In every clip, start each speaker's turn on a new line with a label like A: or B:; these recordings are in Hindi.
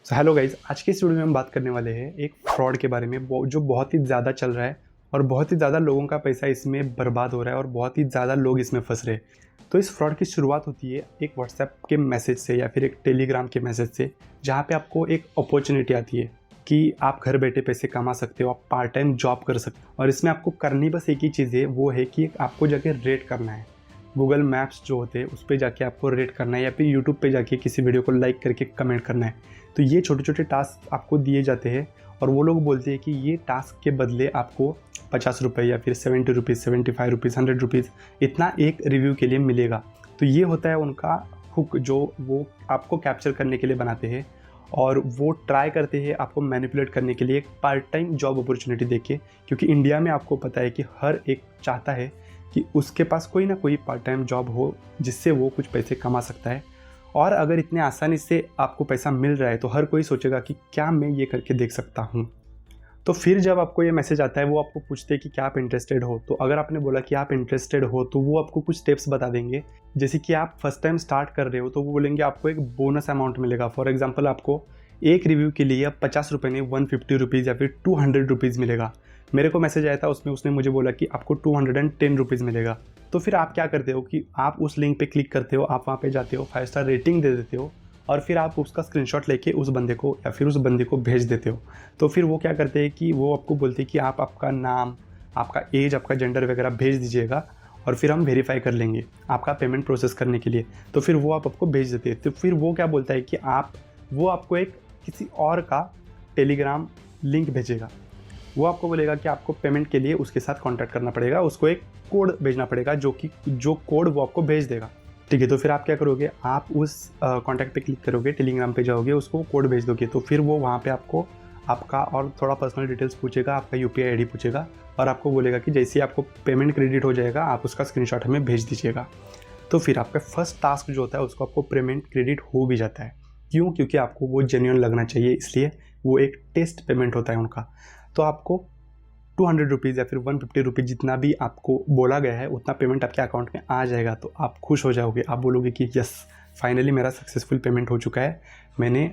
A: हेलो गाइज, आज के इस वीडियो में हम बात करने वाले हैं एक फ्रॉड के बारे में जो बहुत ही ज़्यादा चल रहा है और बहुत ही ज़्यादा लोगों का पैसा इसमें बर्बाद हो रहा है और बहुत ही ज़्यादा लोग इसमें फंस रहे हैं। तो इस फ्रॉड की शुरुआत होती है एक व्हाट्सएप के मैसेज से या फिर एक टेलीग्राम के मैसेज से, जहाँ पे आपको एक अपॉर्चुनिटी आती है कि आप घर बैठे पैसे कमा सकते हो, आप पार्ट टाइम जॉब कर सकते हो। और इसमें आपको करनी बस एक ही चीज़ है, वो है कि आपको जाके रेट करना है। गूगल मैप्स जो होते हैं उस पर जाके आपको रेट करना है या फिर यूट्यूब पे जाके किसी वीडियो को लाइक करके कमेंट करना है। तो ये छोटे छोटे टास्क आपको दिए जाते हैं और वो लोग बोलते हैं कि ये टास्क के बदले आपको 50 रुपये या फिर 70 रुपीज़, 75 रुपीज़, 100 रुपीज़ इतना एक रिव्यू के लिए मिलेगा। तो ये होता है उनका हुक, जो वो आपको कैप्चर करने के लिए बनाते हैं और वो ट्राई करते हैं आपको मैनिपुलेट करने के लिए एक पार्ट टाइम जॉब अपॉर्चुनिटी देके। क्योंकि इंडिया में आपको पता है कि हर एक चाहता है कि उसके पास कोई ना कोई पार्ट टाइम जॉब हो जिससे वो कुछ पैसे कमा सकता है। और अगर इतने आसानी से आपको पैसा मिल रहा है तो हर कोई सोचेगा कि क्या मैं ये करके देख सकता हूँ। तो फिर जब आपको ये मैसेज आता है वो आपको पूछते हैं कि क्या आप इंटरेस्टेड हो। तो अगर आपने बोला कि आप इंटरेस्टेड हो तो वो आपको कुछ स्टेप्स बता देंगे। जैसे कि आप फर्स्ट टाइम स्टार्ट कर रहे हो तो वो बोलेंगे आपको एक बोनस अमाउंट मिलेगा। फॉर एग्जांपल आपको एक रिव्यू के लिए अब 50 रुपये नहीं 150 रुपीज़ या फिर 200 रुपीज़ मिलेगा। मेरे को मैसेज आया था, उसमें उसने मुझे बोला कि आपको 210 रुपीज़ मिलेगा। तो फिर आप क्या करते हो कि आप उस लिंक पे क्लिक करते हो, आप वहाँ पे जाते हो, 5 स्टार रेटिंग दे देते हो और फिर आप उसका स्क्रीनशॉट लेके उस बंदे को या फिर उस बंदे को भेज देते हो। तो फिर वो क्या करते हैं कि वो आपको बोलते हैं कि आप आपका नाम, आपका एज, आपका जेंडर वगैरह भेज दीजिएगा और फिर हम वेरीफाई कर लेंगे आपका पेमेंट प्रोसेस करने के लिए। तो फिर वो आप आपको भेज देते हैं। तो फिर वो क्या बोलता है कि वो आपको एक किसी और का टेलीग्राम लिंक भेजेगा। वो आपको बोलेगा कि आपको पेमेंट के लिए उसके साथ कांटेक्ट करना पड़ेगा, उसको एक कोड भेजना पड़ेगा जो कोड वो आपको भेज देगा। ठीक है, तो फिर आप क्या करोगे, आप उस कांटेक्ट पे क्लिक करोगे, टेलीग्राम पे जाओगे, उसको कोड भेज दोगे। तो फिर वो वहाँ पे आपको आपका और थोड़ा पर्सनल डिटेल्स पूछेगा, आपका यूपीआई आईडी पूछेगा और आपको बोलेगा कि जैसे ही आपको पेमेंट क्रेडिट हो जाएगा आप उसका स्क्रीनशॉट हमें भेज दीजिएगा। तो फिर आपका फर्स्ट टास्क जो होता है उसको आपको पेमेंट क्रेडिट हो भी जाता है। क्यों? क्योंकि आपको वो जेन्युइन लगना चाहिए, इसलिए वो एक टेस्ट पेमेंट होता है उनका। तो आपको 200 रुपीज़ या फिर 150 रुपीज़ जितना भी आपको बोला गया है उतना पेमेंट आपके अकाउंट में आ जाएगा। तो आप खुश हो जाओगे, आप बोलोगे कि यस, फाइनली मेरा सक्सेसफुल पेमेंट हो चुका है, मैंने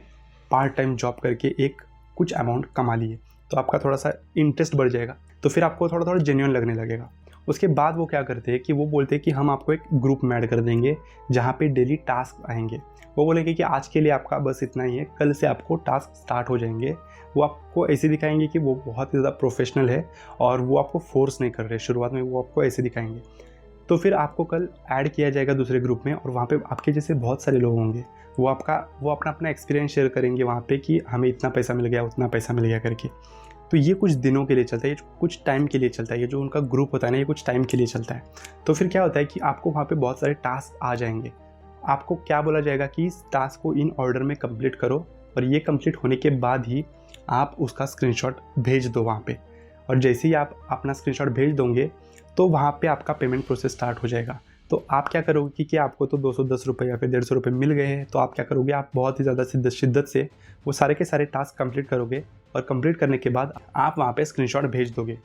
A: पार्ट टाइम जॉब करके एक कुछ अमाउंट कमा ली है। तो आपका थोड़ा सा इंटरेस्ट बढ़ जाएगा, तो फिर आपको थोड़ा थोड़ा जेन्युइन लगने लगेगा। उसके बाद वो क्या करते हैं कि वो बोलते हैं कि हम आपको एक ग्रुप में ऐड कर देंगे जहाँ पे डेली टास्क आएंगे। वो बोलेंगे कि आज के लिए आपका बस इतना ही है, कल से आपको टास्क स्टार्ट हो जाएंगे। वो आपको ऐसे दिखाएंगे कि वो बहुत ही ज़्यादा प्रोफेशनल है और वो आपको फोर्स नहीं कर रहे, शुरुआत में वो आपको ऐसे दिखाएंगे। तो फिर आपको कल ऐड किया जाएगा दूसरे ग्रुप में और वहाँ पे आपके जैसे बहुत सारे लोग होंगे। वो अपना अपना एक्सपीरियंस शेयर करेंगे वहाँ पे कि हमें इतना पैसा मिल गया, उतना पैसा मिल गया करके। तो ये कुछ दिनों के लिए चलता है, ये कुछ टाइम के लिए चलता है। ये जो उनका ग्रुप होता है ना, ये कुछ टाइम के लिए चलता है। तो फिर क्या होता है कि आपको वहाँ पे बहुत सारे टास्क आ जाएंगे। आपको क्या बोला जाएगा कि इस टास्क को इन ऑर्डर में कंप्लीट करो और ये कंप्लीट होने के बाद ही आप उसका स्क्रीनशॉट भेज दो वहाँ पे। और जैसे ही आप अपना स्क्रीनशॉट भेज दोगे तो वहाँ पे आपका पेमेंट प्रोसेस स्टार्ट हो जाएगा। तो आप क्या करोगे कि आपको तो 210 रुपये या फिर 150 रुपये मिल गए हैं, तो आप क्या करोगे, आप बहुत ही ज़्यादा शिद्दत से वो सारे के सारे टास्क कंप्लीट करोगे और कंप्लीट करने के बाद आप वहाँ पे स्क्रीनशॉट भेज दोगे।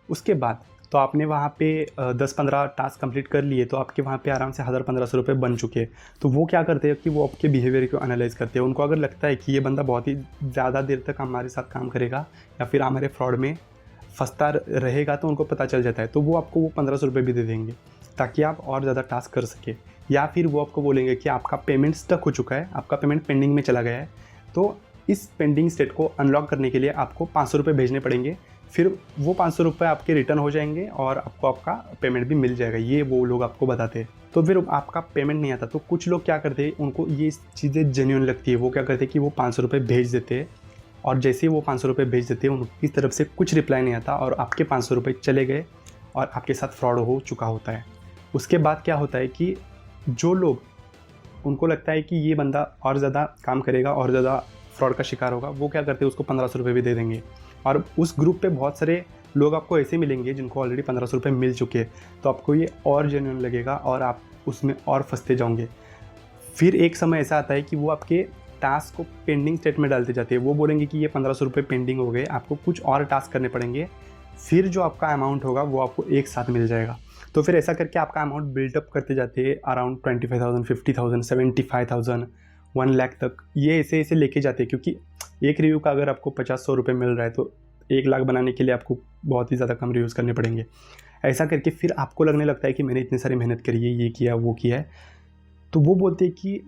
A: उसके बाद तो आपने वहाँ पे 10-15 टास्क कंप्लीट कर लिए, तो आपके वहाँ पे आराम से 1000-1500 रुपये बन चुके हैं। तो वो क्या करते हैं कि वो आपके बिहेवियर को एनालाइज करते हैं। उनको अगर लगता है कि ये बंदा बहुत ही ज़्यादा देर तक हमारे साथ काम करेगा या फिर हमारे फ्रॉड में फंसता रहेगा, तो उनको पता चल जाता है, तो वो आपको वो 1500 रुपये भी दे देंगे ताकि आप और ज़्यादा टास्क कर सके। या फिर वो आपको बोलेंगे कि आपका पेमेंट स्टक हो चुका है, आपका पेमेंट पेंडिंग में चला गया है, तो इस पेंडिंग स्टेट को अनलॉक करने के लिए आपको 500 रुपये भेजने पड़ेंगे। फिर वो 500 रुपये आपके रिटर्न हो जाएंगे और आपको आपका पेमेंट भी मिल जाएगा। ये वो लोग आपको बताते हैं। तो फिर आपका पेमेंट नहीं आता तो कुछ लोग क्या करते हैं, उनको ये चीज़ें जेन्युइन लगती है, वो क्या करते हैं कि वो 500 रुपये भेज देते हैं और जैसे ही वो 500 रुपये भेज देते हैं उनकी तरफ से कुछ रिप्लाई नहीं आता और आपके 500 रुपये चले गए और आपके साथ फ्रॉड हो चुका होता है। उसके बाद क्या होता है कि जो लोग, उनको लगता है कि ये बंदा और ज़्यादा काम करेगा और ज़्यादा फ्रॉड का शिकार होगा, वो क्या करते हैं, उसको 1500 रुपये भी दे देंगे। और उस ग्रुप पे बहुत सारे लोग आपको ऐसे मिलेंगे जिनको ऑलरेडी 1500 रुपये मिल चुके हैं, तो आपको ये और जेन्युइन लगेगा और आप उसमें और फंसते जाओगे। फिर एक समय ऐसा आता है कि वो आपके टास्क को पेंडिंग स्टेट में डालते जाते हैं। वो बोलेंगे कि ये 1500 रुपये पेंडिंग हो गए, आपको कुछ और टास्क करने पड़ेंगे, फिर जो आपका अमाउंट होगा वो आपको एक साथ मिल जाएगा। तो फिर ऐसा करके आपका अमाउंट बिल्डअप करते जाते हैं अराउंड 25,000, 50,000, 75,000, 1 लाख तक, ये ऐसे ऐसे लेके जाते हैं। क्योंकि एक रिव्यू का अगर आपको 50-100 रुपये मिल रहा है तो 1 लाख बनाने के लिए आपको बहुत ही ज़्यादा कम रिव्यूज़ करने पड़ेंगे। ऐसा करके फिर आपको लगने लगता है कि मैंने इतनी सारी मेहनत करी है, ये किया वो किया है। तो वो बोलते हैं कि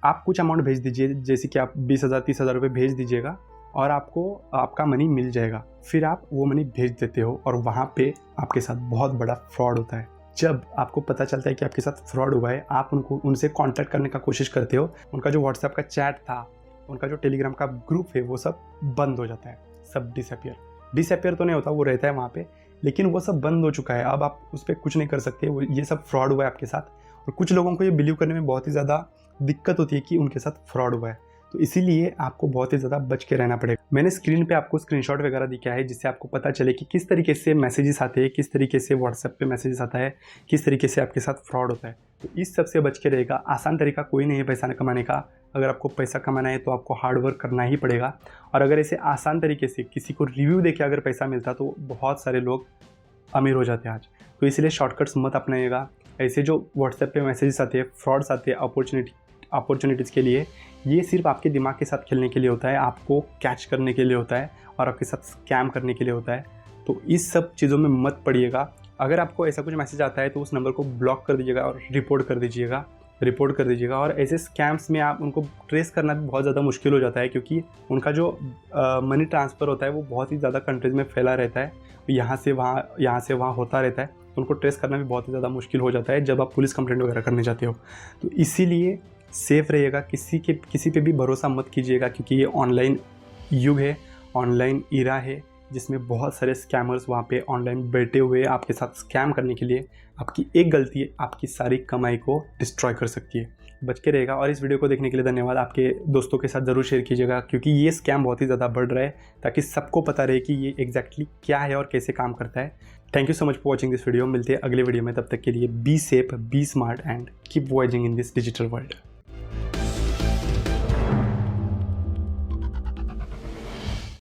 A: आप कुछ अमाउंट भेज दीजिए, जैसे कि आप 20,000-30,000 रुपये भेज दीजिएगा और आपको आपका मनी मिल जाएगा। फिर आप वो मनी भेज देते हो और वहाँ पे आपके साथ बहुत बड़ा फ्रॉड होता है। जब आपको पता चलता है कि आपके साथ फ्रॉड हुआ है, आप उनसे कांटेक्ट करने का कोशिश करते हो, उनका जो व्हाट्सएप का चैट था, उनका जो टेलीग्राम का ग्रुप है, वो सब बंद हो जाता है, सब डिसअपियर तो नहीं होता, वो रहता है वहाँ पे, लेकिन वो सब बंद हो चुका है। अब आप उस पर कुछ नहीं कर सकते, ये सब फ्रॉड हुआ है आपके साथ। और कुछ लोगों को ये बिलीव करने में बहुत ही ज़्यादा दिक्कत होती है कि उनके साथ फ्रॉड हुआ है, तो इसीलिए आपको बहुत ही ज़्यादा बच के रहना पड़ेगा। मैंने स्क्रीन पे आपको स्क्रीनशॉट वगैरह दिखाया है, जिससे आपको पता चले कि किस तरीके से मैसेजेस आते हैं, किस तरीके से व्हाट्सएप पे मैसेजेस आता है, किस तरीके से आपके साथ फ्रॉड होता है। तो इस सब से बच के रहेगा। आसान तरीका कोई नहीं है पैसा कमाने का। अगर आपको पैसा कमाना है तो आपको हार्ड वर्क करना ही पड़ेगा। और अगर ऐसे आसान तरीके से किसी को रिव्यू देके अगर पैसा मिलता तो बहुत सारे लोग अमीर हो जाते हैं आज। तो इसलिए शॉर्टकट्स मत अपनाइएगा। ऐसे जो व्हाट्सएप पे मैसेजेस आते हैं, फ्रॉड्स आते हैं अपॉर्चुनिटीज़ के लिए, ये सिर्फ आपके दिमाग के साथ खेलने के लिए होता है, आपको कैच करने के लिए होता है और आपके साथ स्कैम करने के लिए होता है। तो इस सब चीज़ों में मत पड़िएगा। अगर आपको ऐसा कुछ मैसेज आता है तो उस नंबर को ब्लॉक कर दीजिएगा और रिपोर्ट कर दीजिएगा। और ऐसे स्कैम्स में आप उनको ट्रेस करना भी बहुत ज़्यादा मुश्किल हो जाता है, क्योंकि उनका जो मनी ट्रांसफ़र होता है वो बहुत ही ज़्यादा कंट्रीज़ में फैला रहता है, यहाँ से वहाँ होता रहता है। तो उनको ट्रेस करना भी बहुत ही ज़्यादा मुश्किल हो जाता है जब आप पुलिस कंप्लेंट वगैरह करने जाते हो। तो इसीलिए सेफ़ रहिएगा, किसी पे भी भरोसा मत कीजिएगा, क्योंकि ये ऑनलाइन युग है, ऑनलाइन ईरा है, जिसमें बहुत सारे स्कैमर्स वहाँ पे ऑनलाइन बैठे हुए आपके साथ स्कैम करने के लिए। आपकी एक गलती आपकी सारी कमाई को डिस्ट्रॉय कर सकती है। बच के रहेगा। और इस वीडियो को देखने के लिए धन्यवाद। आपके दोस्तों के साथ ज़रूर शेयर कीजिएगा, क्योंकि ये स्कैम बहुत ही ज़्यादा बढ़ रहा है, ताकि सबको पता रहे कि ये एग्जैक्टली क्या है और कैसे काम करता है। Thank you so much for watching this video. मिलते हैं अगले वीडियो में, तब तक के लिए be safe, be smart and keep watching in this digital world.